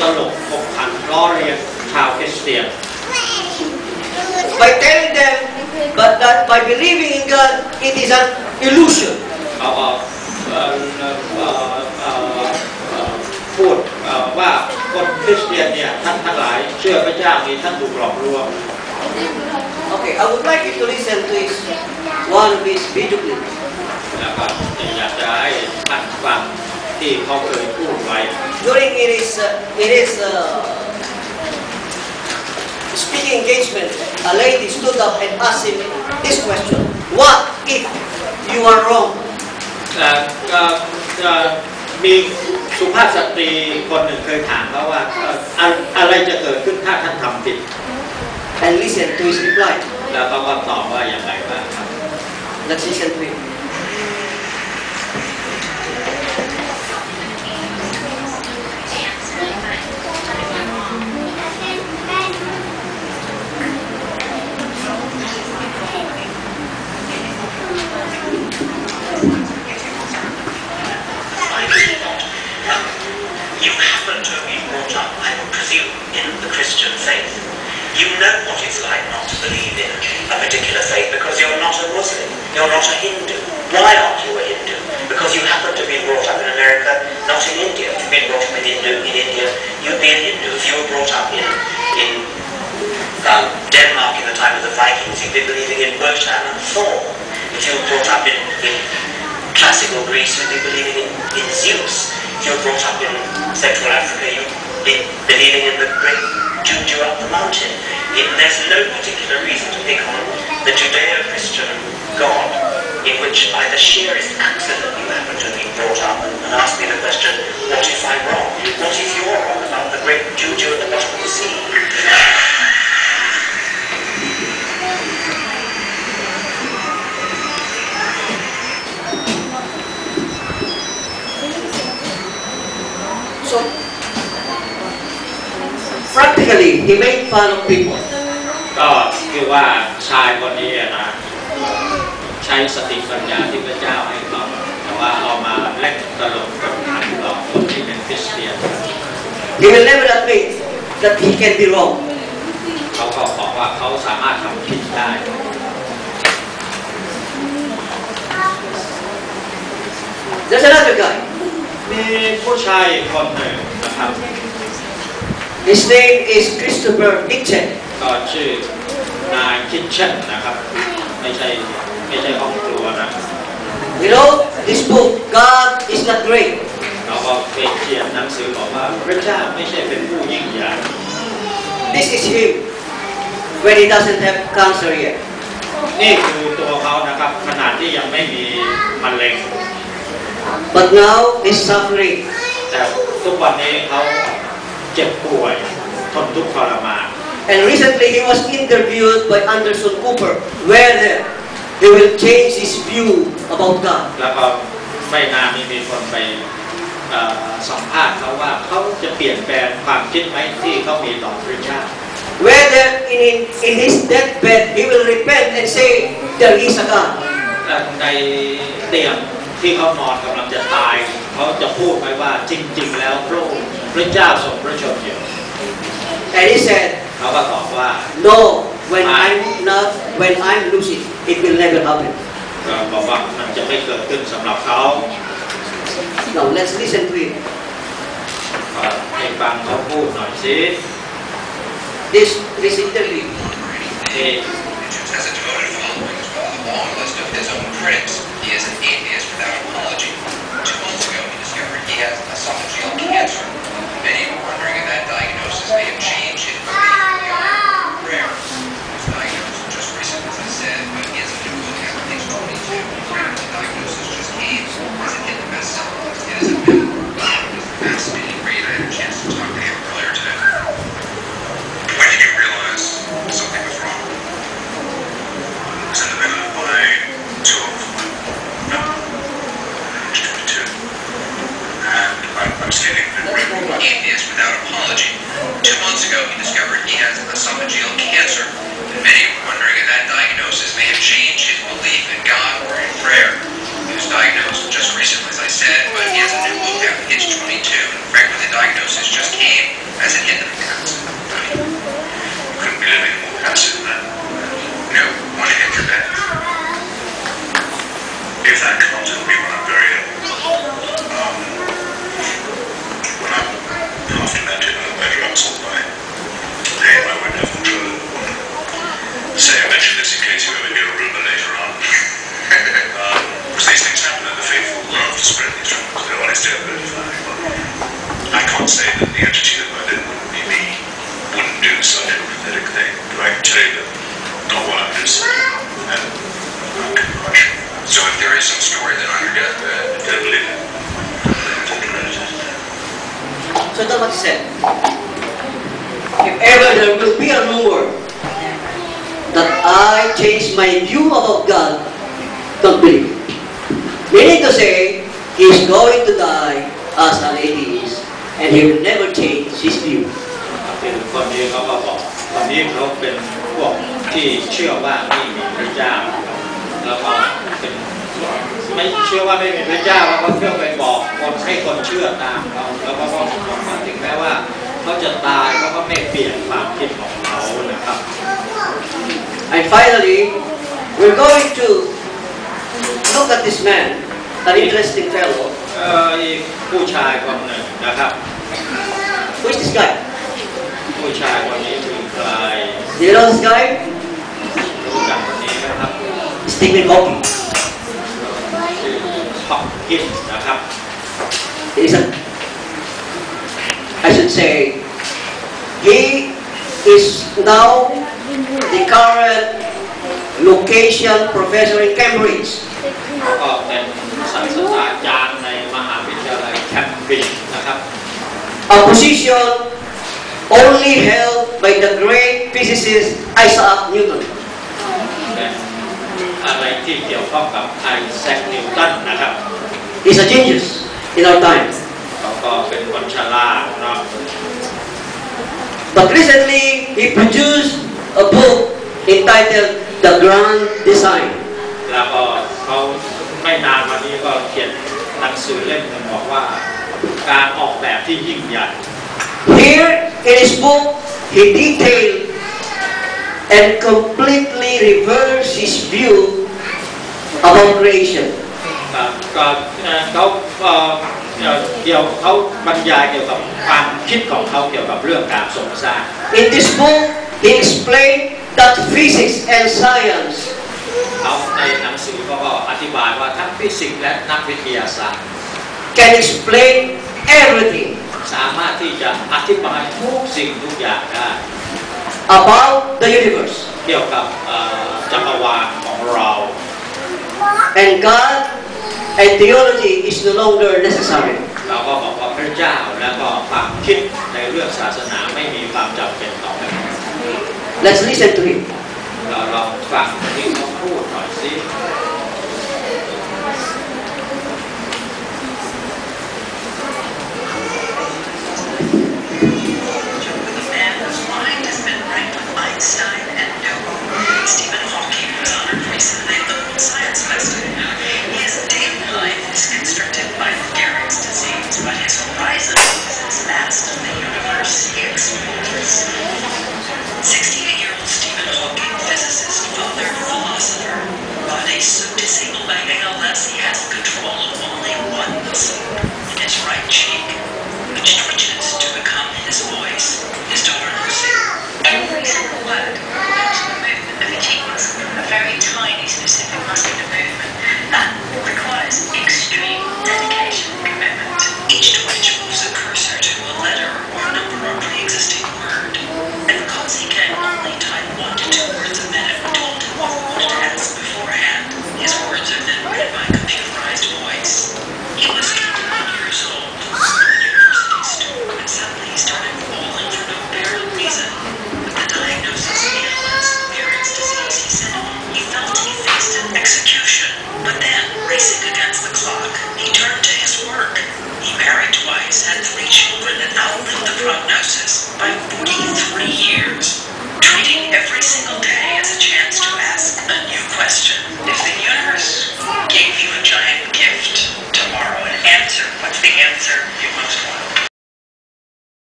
ตลกขบขันล้อเลียนชาวคริสเตียน by telling them but that by believing in God it is an illusion. เขาบอกพูดว่าคนคริสเตียนเนี่ยท่านทั้งหลายเชื่อพระเจ้ามีท่านถูกหลอกลวง Okay, I would like you to listen to one of his video clips. นะครับอยากจะให้ท่านฟังที่เขาเคยพูดไว้ During his speaking engagement, a lady stood up and asked him this question: What if you are wrong? มีสุภาพสตรีคนหนึ่งเคยถามเขาว่าอะไรจะเกิดขึ้นถ้าท่านทำผิด And listen to his reply. แล้วเขาก็ตอบว่าอย่างไรบ้างครับ Let's listen to him. You happen to be brought up, I would presume, in the Christian faith. You know what it's like not to believe in a particular faith because you're not a Muslim, you're not a Hindu. Why aren't you a Hindu? Because you happen to be brought up in America, not in India. If you've been brought up in India, you'd be a Hindu. If you were brought up in Denmark in the time of the Vikings, you'd be believing in Wotan and Thor. If you were brought up in classical Greece, you'd be believing in Zeus. If you were brought up in Central Africa, you'd be believing in the great Juju up the mountain. There's no particular reason to pick on the Judeo-Christian God in which by the sheerest accident you happen to be brought up and ask me the question, what if I'm wrong? What if you're wrong about the great Juju at the bottom of the sea? So, practically, he made fun of people. ก็คือว่าชายคนนี้นะใช้สติปัญญาที่พระเจ้าให้เขาแต่ว่าเอามาเล่นตลกกับคนที่เป็นคริสเตียน He will never admit that he can be wrong. เขาก็บอกว่าเขาสามารถทำผิดได้ There's another guy. มีผู้ชายคนหนึ่งนะครับ His name is Christopher Hitchens. ก็ชื่อนายคิทเช่นนะครับไม่ใช่ห้องครัวนะ You know this book, God is not great. เราก็เคยเขียนหนังสือบอกว่าพระเจ้าไม่ใช่เป็นผู้ยิ่งใหญ่ This is him when he doesn't have cancer yet. นี่คือตัวเขานะครับขนาดที่ยังไม่มีมะเร็ง But now he's suffering. แต่ทุกวันนี้เขาเจ็บป่วยทนทุกข์ทรมาน And recently he was interviewed by Anderson Cooper, where he will change his view about God. แล้วก็ไม่นานนี้มีคนไปสัมภาษณ์เขาว่าเขาจะเปลี่ยนแปลงความคิดไหมที่เขามีต่อพระเจ้า Whether in his deathbed he will repent and say there is a God. ในเตียงที่เขานอนกำลังจะตายเขาจะพูดไหมว่าจริงๆแล้วพระเจ้าทรงพระชนอยู่ And he said, เขาก็ตอบว่า no, when I'm lucid, it will never happen. ก็บอกว่ามันจะไม่เกิดขึ้นสำหรับเขา Now let's listen to him. ให้ฟังเขาพูดหน่อยสิ This interview. Has a devoted following as well as a long list of his own critics. He is an atheist without apology. 2 months ago, he discovered he has esophageal cancer. Many were wondering if that diagnosis may have changed his belief beyond prayer. His diagnosis just recent, as I said, but he has a new book out in 2022. The diagnosis just came as it hit the bestseller list. It has been a fascinating read. I had a chance to talk to him earlier today. When did you realize something was wrong? It was in the middle of my 22. And I'm standing in the room as an end of the concept. You couldn't be living more passive than that. You know, want to get to that. If that comes, it'll be when I'm very ill. When I'm half demented and my drugs all by pain, I won't have control of it. Say I mention this in case you ever get a rumour later on. Because these things happen and the faithful love to spread these rumours. They're honestly identifying. I can't say that the entity that I did wouldn't be me, wouldn't do such a pathetic thing. But I can tell you that not what I'm just saying. And I'm quite sure. So if there is some story that on your deathbed, don't believe it. So that's what he said. If ever there will be a rumor that I change my view about God, don't believe it. Meaning to say, he is going to die as an atheist, and he will never change his view. คนนี้เขาก็บอกคนนี้เขาเป็นพวกที่เชื่อว่าไม่มีพระเจ้าแล้วก็เป็นไม่เชื่อว่าไม่มีพระเจ้าแล้วก็เที่ยวไปบอกคนให้คนเชื่อตามเขาแล้วก็บอกว่าถึงแม้ว่าเขาจะตายเขาก็ไม่เปลี่ยนความคิดของเขานะครับ And finally, we're going to look at this man, an interesting fellow. อีกผู้ชายคนหนึ่งนะครับ Who is this guy? ผู้ชายคนนี้คือใคร Do you know this guy? รู้จักคนนี้ไหมครับ Stephen Hawking. ชื่อฮอปกินส์นะครับ He's a, I should say, he is now the current location professor in Cambridge. ก็เป็นศาสตราจารย์ในมหาวิทยาลัยแคมบริดจ์นะครับ A position only held by the great physicist Isaac Newton. เป็นอะไรที่เกี่ยวข้องกับไอแซคนิวตันนะครับ He's a genius in our time. เขาก็เป็นคนฉลาดเนาะ But recently he produced a book entitled The Grand Design. แล้วก็เขาไม่นานมานี้ก็เขียนหนังสือเล่มหนึ่งบอกว่าการออกแบบที่ยิ่งใหญ่ Here in his book he detailed and completely reversed his view about creation. ก็เขาบรรยายเกี่ยวกับความคิดของเขาเกี่ยวกับเรื่องการทรงสร้าง In this book he explained that physics and science เขาในหนังสือเขาก็อธิบายว่าทั้งฟิสิกส์และนักวิทยาศาสตร์ can explain everything สามารถที่จะอธิบายทุกสิ่งทุกอย่างได้ about the universe. เกี่ยวกับจักรวาลของเรา And God and theology is no longer necessary. เราก็บอกว่าพระเจ้าและก็ความคิดในเรื่องศาสนาไม่มีความจำเป็นต่อไป Let's listen to him. เราลองฟังที่เขาพูดหน่อยสิ The man whose mind has been ranked with Einstein and Newton, Stephen Hawking was honored recently at the World Science Festival. His daily life is constricted by Gehrig's disease, but his horizon is as vast as the universe he explores.